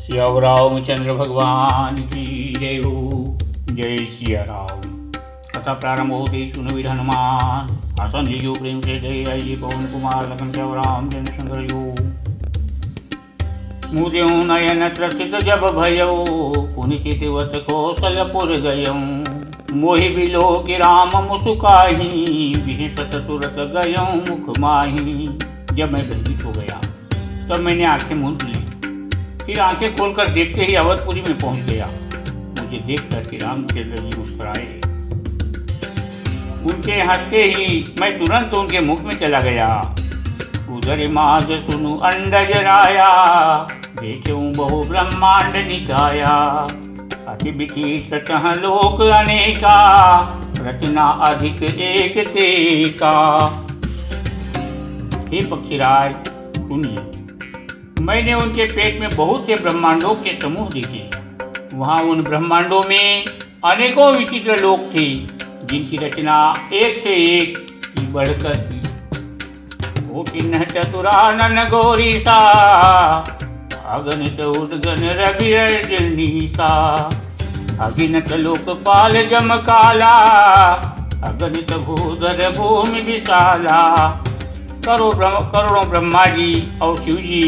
सियावर रामचंद्र भगवान की जय हो। जय सिया राम। कथा प्रारंभ होते सुनो वीर हनुमान आसन लीजो प्रेम से जय आइए पवन कुमार लखन सियावर रामचंद्र शंकर यो। मुझे नयन त्रसित जब भयो पुनि चितवत कौशलपुर गयऊँ। मोहि बिलो कि राम मुसुकाही विहिसत तुरत गयऊँ मुख माही। जब मैं भयभीत हो गया तब मैंने आंखें मूंद ली, फिर आंखें खोलकर देखते ही अवधपुरी में पहुंच गया। मुझे देखकर श्री रामचंद्र जी मुस्कुराए। उनके हंसते ही मैं तुरंत उनके मुख में चला गया। उधर माज सुनु अंडज राया देखूं बहु ब्रह्मांड निकाया। अति विचित्र चह लोक अनेका रचना अधिक एक तेका। हे पक्षीराज सुनिए, मैंने उनके पेट में बहुत से ब्रह्मांडों के समूह देखे। वहाँ उन ब्रह्मांडों में अनेकों विचित्र लोक थे जिनकी रचना एक से एक ही बढ़कर थी। ओ किन्ह चतुरानन गौरीसा अगणित उद्गन रवि रजनीसा। अगिनत लोकपाल जम काला अगणित भूधर भूमि विशाला। करोड़ों ब्रह्मा जी और शिव जी,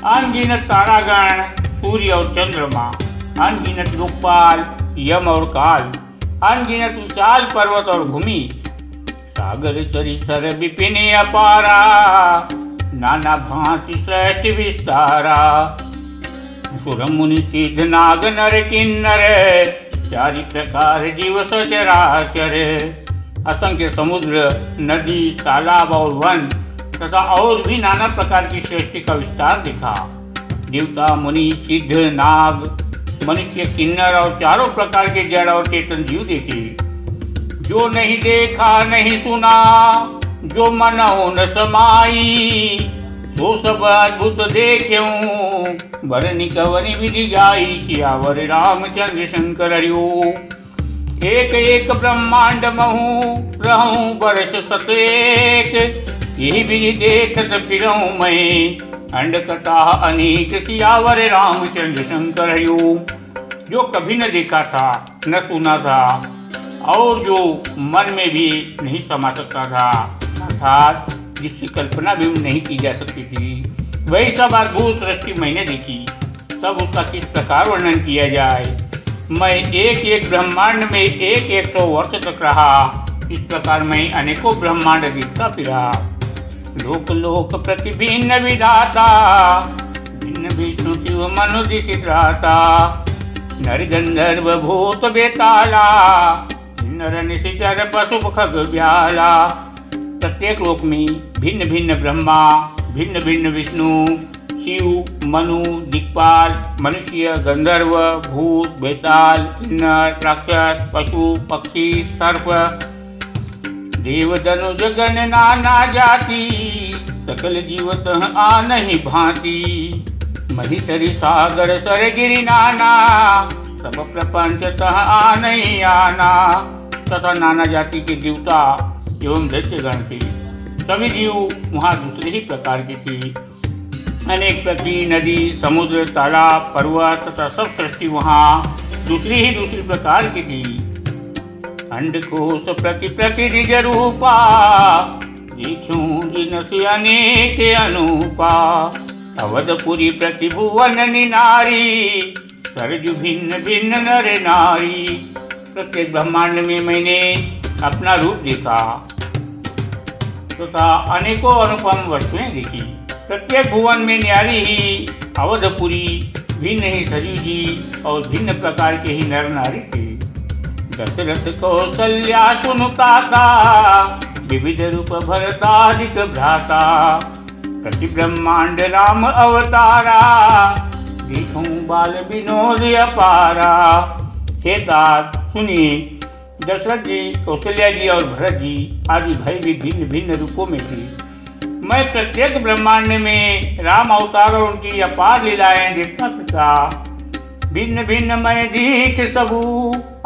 अनगिनत तारागण, सूर्य और चंद्रमा, अनगिनत लोकपाल, यम और काल, अनगिनत विशाल पर्वत और भूमि, सागर सरिसर विपिन अपारा, नाना भांति श्रेष्ठ विस्तारा। सुर मुनि सिद्ध नाग नर किन्नर, चारि प्रकार जीव सचराचर। असंख्य समुद्र, नदी, तालाब और वन तथा और भी नाना प्रकार की सृष्टि का विस्तार दिखा। देवता, मुनि, सिद्ध, नाग, मनुष्य, किन्नर और चारों प्रकार के जड़ और चेतन जीव देखे। जो नहीं देखा नहीं सुना, जो मन हो न समाई, वो सब अद्भुत देख्यूं बरनी कवनि विधि गाई। सियावर रामचंद्र शंकर हरिओ। एक एक ब्रह्मांड महूँ रहूं वर्ष सतेक, यही विधि देखत फिरऊं मैं अंड कटा अनेक। सियावर रामचंद्र शंकर हरिओ। जो कभी न देखा था न सुना था और जो मन में भी नहीं समा सकता था, अर्थात जिसकी कल्पना भी नहीं की जा सकती थी, वही सब अद्भुत सृष्टि मैंने देखी। तब उसका किस प्रकार वर्णन किया जाए। मैं एक एक ब्रह्मांड में एक 100 वर्ष तक रहा। इस प्रकार मैं अनेकों ब्रह्मांड देखता फिरा। लोक लोक प्रति भिन्न विधाता, भिन्न विष्णु शिव मनु दिशित रहता। नर गंधर्व भूत बेताला, नर निशिचर पशु खग ब्याला। प्रत्येक लोक में भिन्न भिन्न ब्रह्मा, भिन्न भिन्न विष्णु, शिव, मनु, दिक्पाल, मनुष्य, गंधर्व, भूत, बेताल, किन्नर, राक्षस, पशु, पक्षी, सर्प, देव, दनुज, गण नाना जाति। सकल जीवत आनहि भांति, महीसरि सागर सर गिरि नाना। सब प्रपंच तह आनहि आना। तथा नाना जाति के देवता एवं दैत्यगण थे। सभी जीव वहाँ दूसरे ही प्रकार के थे। अनेक पृथ्वी, नदी, समुद्र, तालाब, पर्वत तथा सब सृष्टि वहाँ दूसरी प्रकार की थी। अंडकोश प्रति प्रति निज रूपा, देखूं जिनसे अनेक अनूपा। अवधपुरी प्रति भुवन निनारी, सरजु भिन्न भिन्न नर नारी। प्रत्येक ब्रह्मांड में मैंने अपना रूप देखा तथा अनेकों अनुपम वस्तुएं देखी। प्रत्येक भुवन में न्यारी ही अवधपुरी, भिन्न ही सरयू जी और भिन्न प्रकार के ही नर नारी थे। दशरथ कौशल्या सुनुताता, विविध रूप भरतादिक भ्राता। प्रति ब्रह्मांड राम अवतारा, देखूं बाल विनोद अपारा। हे तात सुनिए, दशरथ जी, कौशल्या जी और भरत जी आदि भाई भी भिन्न भिन्न रूपों में थे। मैं प्रत्येक ब्रह्मांड में राम अवतार और उनकी अपार लीलाएं देखता था। भिन्न भिन्न मैं दीख सबू,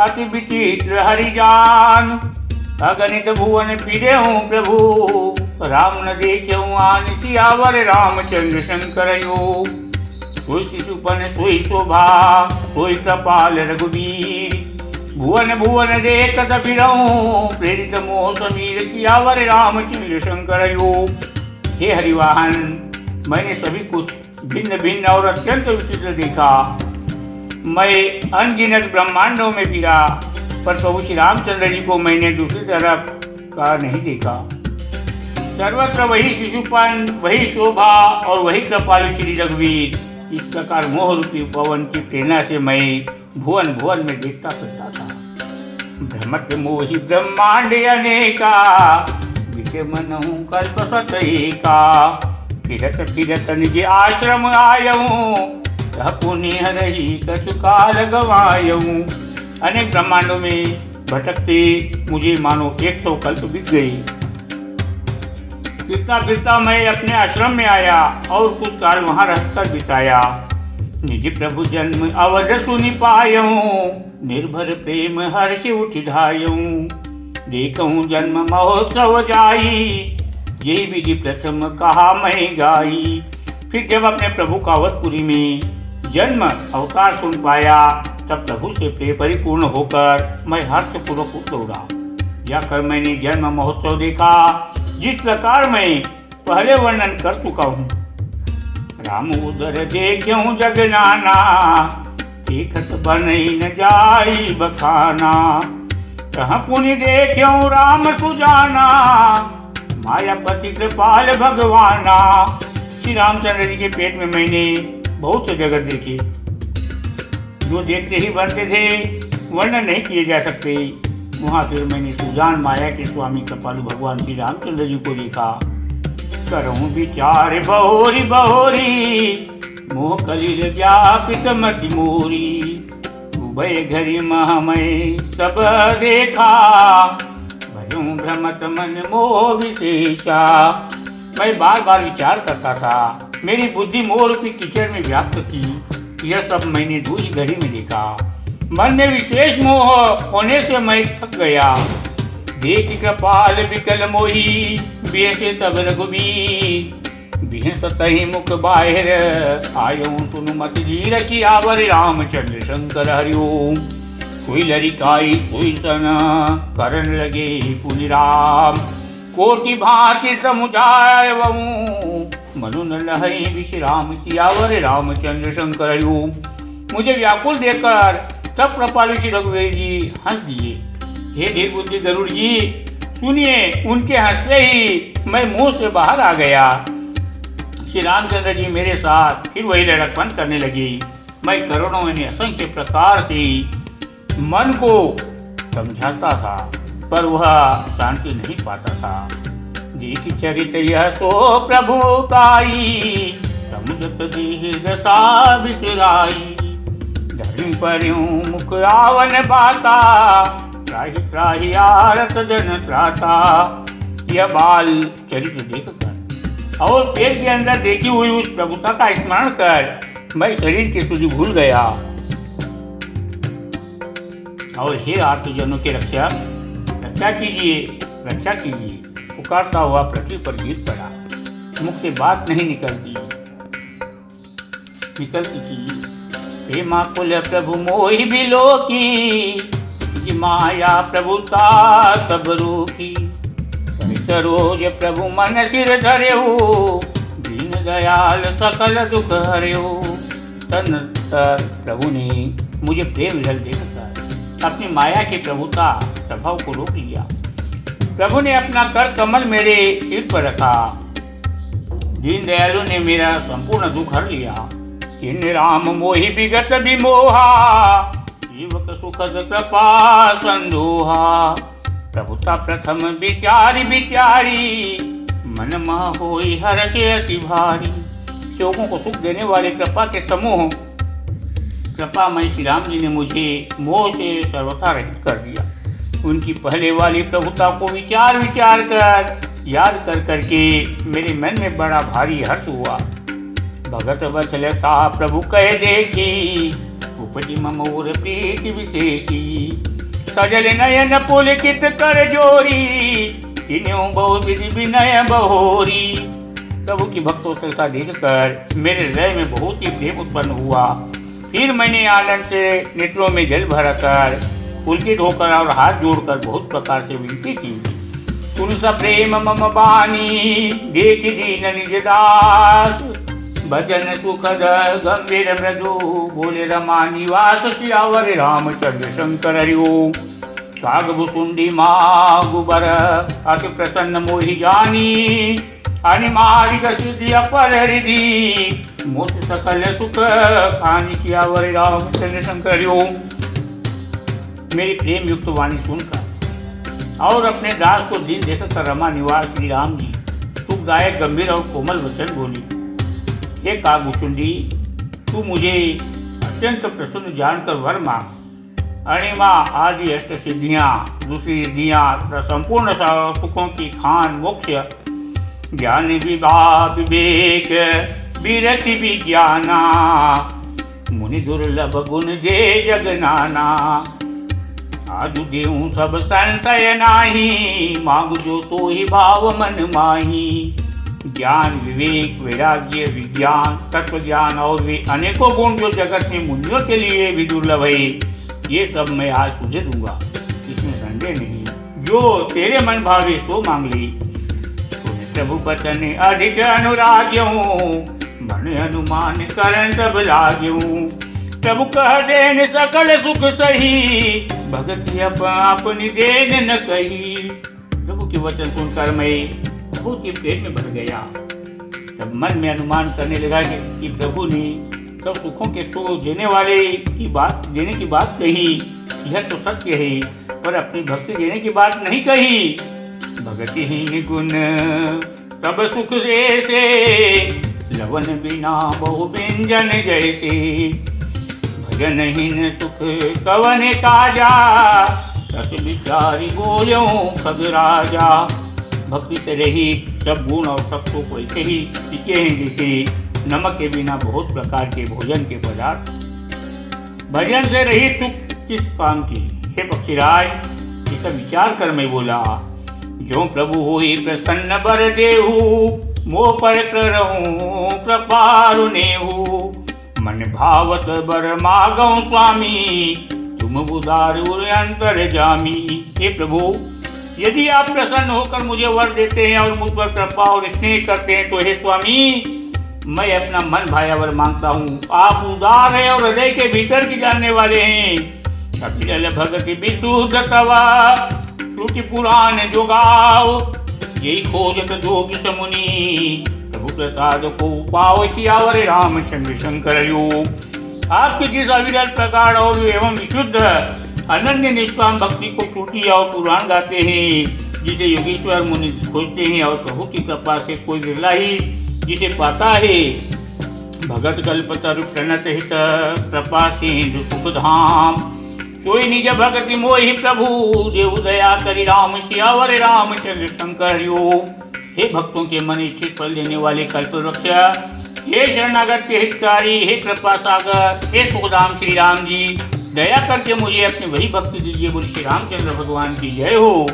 अति विचित्र हरिजान। अगणित भुवन फिरे हूँ प्रभु, राम न देखे आन। सियावर रामचंद्र शंकर यो। सोई शिशुपन सोई शोभा सोई कृपाल रघुवीर। भुवन भुवन देखत फिरऊं प्रेरित मोह समीर सियावर रामचंद्र शंकर योग। हे हरिवाहन, मैंने सभी कुछ भिन्न भिन्न और अत्यंत विचित्र देखा। मैं अनगिनत ब्रह्मांडों में फिरा, पर प्रभु श्री रामचंद्र जी को मैंने दूसरी तरफ का नहीं देखा। सर्वत्र वही शिशुपन, वही शोभा और वही कृपालु श्री रघुवीर। इस प्रकार मोह रूपी पवन की प्रेरणा से मैं भुवन भुवन में देखता फिरता था। भ्रमत मोहि ब्रह्मांड अनेका विषय मनहु कल्प सत एका। फिरत फिरत निज आश्रम आयऊं कह पुण्य हरहि कछु काल गवायऊं। अनेक ब्रह्मांडों में भटकते मुझे मानो 100 कल्प बीत गए। फिरता फिरता मैं अपने आश्रम में आया और कुछ काल वहां रहकर बिताया। निज प्रभु जन्म अवध सुनि पायऊं निर्भर प्रेम हर्ष उठ धायऊं। देखऊं जन्म महोत्सव जाई यही विधि प्रथम कहा मैं गाई। फिर जब अपने प्रभु का अवधपुरी में जन्म अवतार सुन पाया तब प्रभु से प्रेम परिपूर्ण होकर मैं हर्षपूर्वक दौड़ा। जाकर मैंने जन्म महोत्सव देखा जिस प्रकार मैं पहले वर्णन कर चुका हूँ। राम उदर देखूं जग नाना देखत बनई न जाई बखाना। कहाँ पुनि देखूं राम सुजाना मायापति कृपाल भगवाना। श्री रामचंद्र जी के पेट में मैंने बहुत से जगत देखे जो देखते ही बनते थे, वर्णन नहीं किए जा सकते। वहाँ फिर मैंने सुजान माया के स्वामी कृपालु भगवान श्री रामचंद्र जी को देखा। करूं विचार बहोरी बहोरी मोह कलिल व्यापित मति मोरी। उभय घरी महमय सब देखा भयूं भ्रमत मन मोह विशेषा। मैं बार बार विचार करता था, मेरी बुद्धि मोह रूपी कीचड़ में व्याप्त थी। यह सब मैंने दूसरी घड़ी में देखा। मन में विशेष मोह होने से मैं थक गया। देख कृपाल विकल मोही बेसे तब रघुबीर। बिहस तही मुख बाहिर आयो सुनु मत धीर सियावर रामचंद्र शंकर हरिओम। सुई लरिकाई सुई सन करन लगे पुनि राम। कोटि भांति समुझाय मनु न लहई विश्राम सियावर रामचंद्र शंकर हरिओम। मुझे व्याकुल देखकर तब कृपालु श्री रघुवीर जी हंस दिए। हे देव बुद्धि गरुड़ जी, सुनिए, उनके हंसते ही मैं मुंह से बाहर आ गया। श्री रामचंद्र जी मेरे साथ फिर वही लड़कपन करने लगे। मैं करोड़ों में असंख्य प्रकार से मन को समझाता था, पर वह शांति नहीं पाता था। देख चरित यह सो प्रभु ताई समुझत देह दशा बिसराई। धर्म पर्यों मुख आवन बाता त्राहि त्राहि आरत जन त्राता। यह बाल चरित्र देख कर और पेट के अंदर देखी हुई उस प्रभुता का स्मरण कर मैं शरीर की सुधि भूल गया। और हे आर्तजनों के रक्षा कीजिए, रक्षा कीजिए, पुकारता हुआ पृथ्वी पर गिर पड़ा। मुख से बात नहीं निकलती थी। प्रेमा कुल प्रभु मोहि बिलोकी माया प्रभुता तब रोकी। रोज प्रभु मन सिर धरेऊ दीन दयाल सकल दुख हरेऊ। तदनंतर प्रभु ने मुझे प्रेम विरल देखकर अपनी माया की प्रभुता प्रभाव को रोक लिया। प्रभु ने अपना कर कमल मेरे सिर पर रखा। दीन दयालु ने मेरा संपूर्ण दुख हर लिया। किन्ह राम मोहि विगत विमोहा जीवक सुखद कृपा संदोहा। प्रभुता प्रथम विचारी विचारी मन मह होई हर्ष अति भारी। शोकों को सुख देने वाले कृपा के समूह कृपामय श्री राम जी ने मुझे मोह से सर्वथा रहित कर दिया। उनकी पहले वाली प्रभुता को विचार विचार कर याद कर करके मेरे मन में बड़ा भारी हर्ष हुआ। भगत वत्सलता प्रभु कह देखी उपजी ममोर प्रीति विशेषी। सजल नयन पुलकित कर जोरी किन्यों बहु विधि विनय बहोरी। प्रभु की भक्तोत्सुकता देखकर मेरे हृदय में बहुत ही प्रेम उत्पन्न हुआ। फिर मैंने आनंद से नेत्रों में जल भरकर पुलकित होकर और हाथ जोड़कर बहुत प्रकार से विनती की। सुन सा प्रेम मम बानी देख दीन निज दास, भजन सुखद गंभीर मृदु बोले रमा निवास, सियावर रामचंद्र शंकर हरि ओम। काग भुसुंडी मागुबर अति प्रसन्न मोहि जानी, अनिमारिक सिद्धि अपर हृदि मोत सकल सुख खानी, सियावर रामचंद्र शंकर हरि ओम। मेरी प्रेम युक्त वाणी सुनकर और अपने दास को दिन देखकर रमा निवास श्री राम जी सुखदायक गंभीर और कोमल वचन बोली। हे कागभुसुंडी, तू मुझे अत्यंत प्रसन्न जानकर वर मांग। अणिमा आदि अष्ट सिद्धियाँ, दूसरी सिद्धियाँ, संपूर्ण सुखों की खान, मोक्ष, ज्ञान विवेक विरति विज्ञाना, मुनि दुर्लभ गुण जे जगनाना। आजु देऊं सब संशय नाही, मांग जो तो ही भाव मन माही। ज्ञान विवेक वैराग्य विज्ञान तत्व ज्ञान और वे अनेकों गुण जो जगत में मुनियों के लिए भी दुर्लभ है, ये सब मैं आज तुझे दूंगा, इसमें संदेह नहीं। जो तेरे मन भावे सो मांग ली। प्रभु बचन अधिक अनुराग्यू, मन अनुमान करण सब लाग्यू। प्रभु कह देन सकल सुख सही, भगति अपनी देन न कही। प्रभु के वचन सुनकर मैं बहुत ही पेट में भर गया। तब मन में अनुमान करने लगा कि प्रभु ने सब सुखों के सुख देने की बात कही, यह तो सत्य है, पर अपनी भक्ति देने की बात नहीं कही। भगतिहीन गुण तब सुख से, लवन बिना बहु व्यंजन जैसे। भजनहीन सुख कवन काजा, सत विचारी बोलो खग राजा। भक्ति से रहित सब गुण और सब सुख वैसे ही टिके हैं जैसे नमक के बिना बहुत प्रकार के भोजन के पदार्थ। भजन से रहित सुख किस काम की? हे पक्षीराज, इसका विचार कर मैं बोला। जो प्रभु होई प्रसन्न बर देहु, मोह पर करहूं कृपारु नेहु। मन भावत बर मागौ स्वामी, तुम उदार अंतर जामी। हे प्रभु, यदि आप प्रसन्न होकर मुझे वर देते हैं और मुझ पर कृपा और स्नेह करते हैं, तो हे स्वामी, मैं अपना मन भाया वर मांगता हूँ। आप उदार है और हृदय के भीतर की जानने वाले हैं। कपिल भगति विशुद्ध तवा, श्रुति पुराण जो गाओ। यही खोजत जोग समुनि, प्रभु प्रसाद को पाओ। सियावर रामचंद्र शंकर हरि ओम। आपके जिस अविरल प्रकार और एवं विशुद्ध अनन्य निष्काम भक्ति को श्रुति और पुराण गाते हैं, जिसे योगेश्वर मुनि खोजते हैं, और प्रभु की कृपा से कोई विरला ही जिसे पाता है। भगत कल्पतरु प्रणत हित, कृपा सिंधु सुख धाम। सोई निज भगति मोहि प्रभु, देव दया करि राम। सियावर रामचंद्र शंकर हरि ओम। हे भक्तों के मन इच्छित फल देने वाले कल्पवृक्ष, हे शरणागत के हितकारी, हे कृपा सागर, हे सुखधाम श्री राम जी, दया करके मुझे अपनी वही भक्ति दीजिए। बोले श्री रामचंद्र भगवान की जय हो।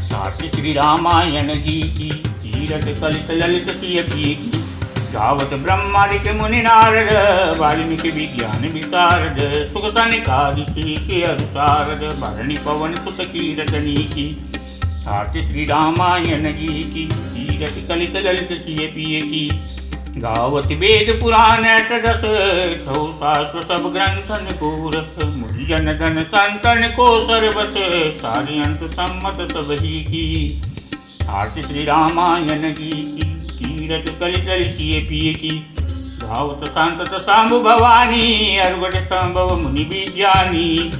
साथ श्री रामायण जी की, तीरथ कलित ललित की, गावत ब्रह्मादिक मुनि नारद, वाल्मीकि विज्ञान विशारद। सुख सनिकादिति के अनुसारद, भरणी पवन सुत की रतनी की। साथ श्री रामायण जी की, तीरथ कलित ललित की, गावत वेद पुराण अष्टदश। शास्त्र सब ग्रंथन को रस, मुनि जन धन संतन को सर्वस। सारी अंत सम्मत सब ही की। आरती श्री रामायण जी की, तीरथ कलित की। गावत संतत सांब भवानी, अर्वट संभव मुनि विज्ञानी।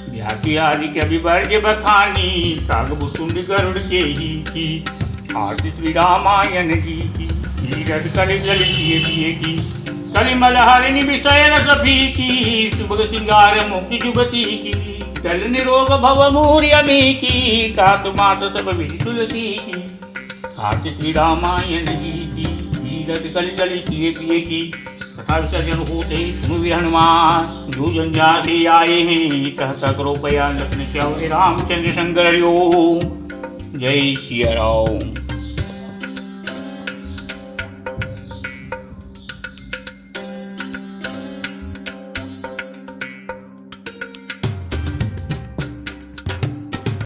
व्यासी आदि के विवर्ज बखानी, कागभुसुंड गरुड़ के ही की। आरती श्री रामायण जी की, तीरथ कलित की। कलिमल हरिणी विषय रस की, शुभ सिंगार मुक्ति जुगती की। कल निरोग भव मूर्यमी की, तात मात सब विधि तुलसी की। आरती श्री रामायण जी की, तीरथ कलित की। तथा विसर्जन होते सुन हनुमान, जो जंजाति आए हैं, कहता करो पया लखन श्याम रामचंद्र शंकर हरि ओम। जय सिया राम।